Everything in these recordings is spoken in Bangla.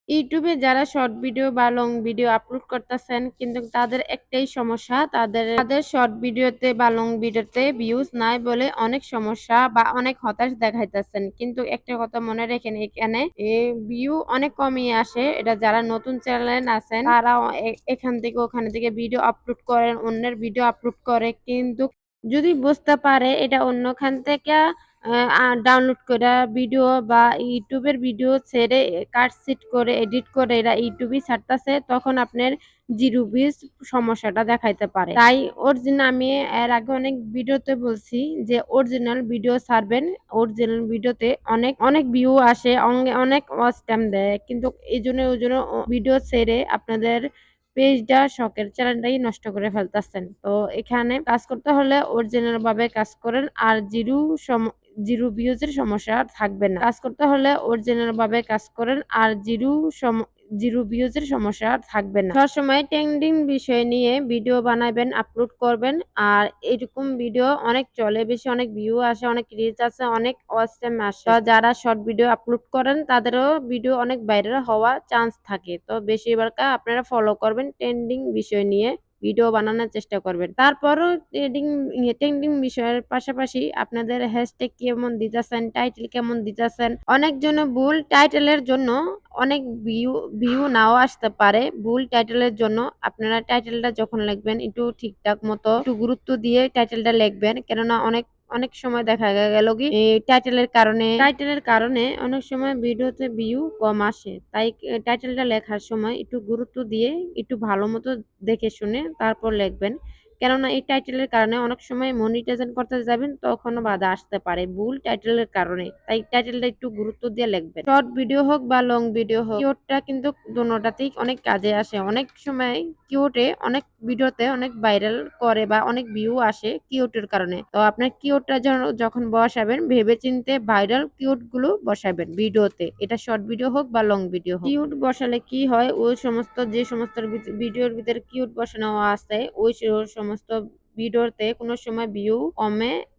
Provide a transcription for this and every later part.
ইউটিউবে যারা শর্ট ভিডিও বা লং ভিডিও আপলোড করতেছেন কিন্তু তাদের একটাই সমস্যা, তাদের শর্ট ভিডিওতে বা লং ভিডিওতে ভিউজ নাই বলে অনেক সমস্যা বা অনেক হতাশ দেখাইতেছেন। কিন্তু একটা কথা মনে রাখেন, এখানে ভিউ অনেক কমই আসে। এটা যারা নতুন চ্যানেল আছেন তারা এখান থেকে ওখানে থেকে ভিডিও আপলোড করেন, অন্যের ভিডিও আপলোড করে, কিন্তু যদি বুঝতে পারে এটা অন্যখান থেকে ডাউনলোড কইরা ভিডিও বা ইউটিউবের ভিডিও ছেড়ে কাটছিট করে এডিট করে এরা ইউটিউবে ছাড়তাছে, তখন আপনার জিরো ভিউজ সমস্যাটা দেখাইতে পারে। তাই অরিজিনাল আমি এর আগে অনেক ভিডিওতে বলছি যে অরিজিনাল ভিডিও ছাড়বেন। অরিজিনাল ভিডিওতে অনেক ভিউ আসে, অনেক ওয়াচ টাইম দেয়। কিন্তু এইজন্য ওইজন্য ভিডিও ছেড়ে আপনাদের পেজটা শখের চ্যানেলটাই নষ্ট করে ফেলতাছেন। তো এখানে কাজ করতে হলে অরিজিনাল ভাবে কাজ করেন, আর জিরো ভিউজ এর সমস্যা আর থাকবে না। কাজ করতে হলে অরিজিনাল ভাবে কাজ করেন, আর জিরো ভিউজ এর সমস্যা আর থাকবে না। সবসময় ট্রেন্ডিং বিষয় নিয়ে ভিডিও বানাবেন, আপলোড করবেন। আর এরকম ভিডিও অনেক চলে, বেশি অনেক ভিউ আসে, অনেক রিচ আছে, অনেক ওয়াচ টাইম আসে। তো যারা শর্ট ভিডিও আপলোড করেন তাদেরও ভিডিও অনেক ভাইরাল হওয়ার চান্স থাকে। তো বেশিরভাগ আপনারা ফলো করবেন, ট্রেন্ডিং বিষয় নিয়ে ভিডিও বানানোর চেষ্টা করবেন। তারপরও ট্রেন্ডিং বিষয়ের পাশাপাশি আপনাদের হ্যাশট্যাগ কেমন দিতেছেন, টাইটেল কেমন দিতেছেন। অনেকজনে ভুল টাইটেলের জন্য অনেক ভিউ নাও আসতে পারে। ভুল টাইটেলের জন্য আপনারা টাইটেলটা যখন লিখবেন একটু ঠিকঠাক মতো একটু গুরুত্ব দিয়ে টাইটেলটা লিখবেন। কেননা অনেক সময় দেখা গেল কি এই টাইটেলের কারণে অনেক সময় ভিডিওতে ভিউ কম আসে। তাই টাইটেলটা লেখার সময় একটু গুরুত্ব দিয়ে একটু ভালো মতো দেখে শুনে তারপর লিখবেন। কেননা এই টাইটেলের কারণে অনেক সময় মনিটাইজেশন করতে যাবেন তখনও বাধা আসতে পারে ভুল টাইটেলের কারণে। তাই টাইটেলটা একটু গুরুত্ব দিয়ে লিখবেন। শর্ট ভিডিও হোক বা লং ভিডিও হোক, কিওয়ার্ডটা কিন্তু দোনোটাতেই অনেক কাজে আসে। অনেক সময় কিওয়ার্ডে অনেক ভিডিওতে অনেক ভাইরাল করে বা অনেক ভিউ আসে কিওয়ার্ডের কারণে। তো আপনার কিওয়ার্ডটা যখন বসাবেন ভেবেচিন্তে ভাইরাল কিওয়ার্ড গুলো বসাবেন ভিডিওতে। এটা শর্ট ভিডিও হোক বা লং ভিডিও হোক। কিওয়ার্ড বসালে কি হয়, যে সমস্ত ভিডিওর ভিতরে কিওয়ার্ড বসানো আছে ওই সমস্ত ভিডিওতে কোনো সময় ভিউ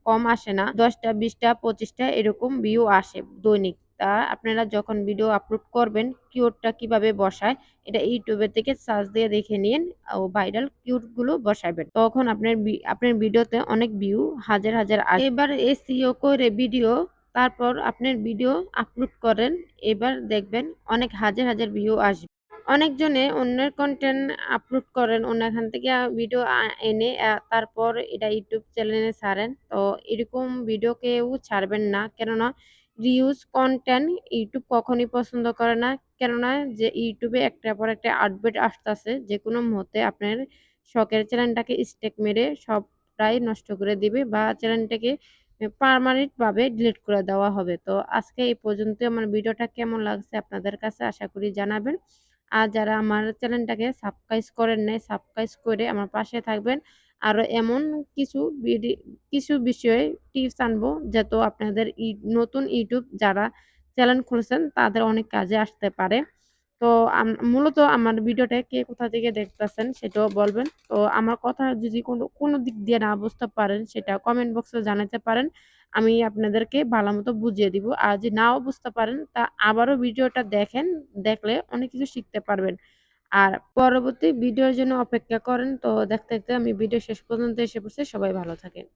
কম আসে না। ১০টা, ২০টা, ২৫টা এরকম ভিউ আসে দৈনিক। তা আপনারা যখন ভিডিও আপলোড করবেন কিওয়ার্ডটা কিভাবে বসায় এটা ইউটিউবে থেকে সার্চ দিয়ে দেখে নিন ও ভাইরাল কিওয়ার্ড গুলো বসাবেন। তখন আপনার ভিডিওতে অনেক ভিউ হাজার আসবে। এবার এসইও করে ভিডিও তারপর আপনার ভিডিও আপলোড করেন। এবার দেখবেন অনেক হাজার ভিউ আসবে। অনেকজনে অন্যের কনটেন্ট আপলোড করেন, অন্য এখান থেকে ভিডিও এনে তারপর এটা ইউটিউব চ্যানেলে ছাড়েন। তো এরকম ভিডিও কেউ ছাড়বেন না। কেননা রিউজ কনটেন্ট ইউটিউব কখনই পছন্দ করে না। কেননা যে ইউটিউবে একটার পর একটা আপডেট আসতেছে, যেকোনো মুহূর্তে আপনার শখের চ্যানেলটাকে স্টেক মেরে সবটাই নষ্ট করে দিবে বা চ্যানেলটাকে পার্মানেন্ট ভাবে ডিলিট করে দেওয়া হবে। তো আজকে এই পর্যন্ত। আমার ভিডিওটা কেমন লাগছে আপনাদের কাছে আশা করি জানাবেন। আর যারা আমার চ্যানেলটাকে সাবস্ক্রাইব করেন নাই, সাবস্ক্রাইব করে আমার পাশে থাকবেন। আরো এমন কিছু কিছু বিষয়ে টিপস আনবো যাতে আপনাদের নতুন ইউটিউব যারা চ্যানেল খুলছেন তাদের অনেক কাজে আসতে পারে। তো মূলত আমার ভিডিওটা কে কোথা থেকে দেখতেছেন সেটাও বলবেন। তো আমার কথা যদি কোনো দিক দিয়ে না বুঝতে পারেন সেটা কমেন্ট বক্সে জানাতে পারেন। আমি আপনাদেরকে ভালোমতো বুঝিয়ে দিব। আর যদি নাও বুঝতে পারেন তা আবারও ভিডিওটা দেখেন, দেখলে অনেক কিছু শিখতে পারবেন। আর পরবর্তী ভিডিওর জন্য অপেক্ষা করেন। তো দেখতে আমি ভিডিও শেষ পর্যন্ত এসে পড়ছি। সবাই ভালো থাকেন।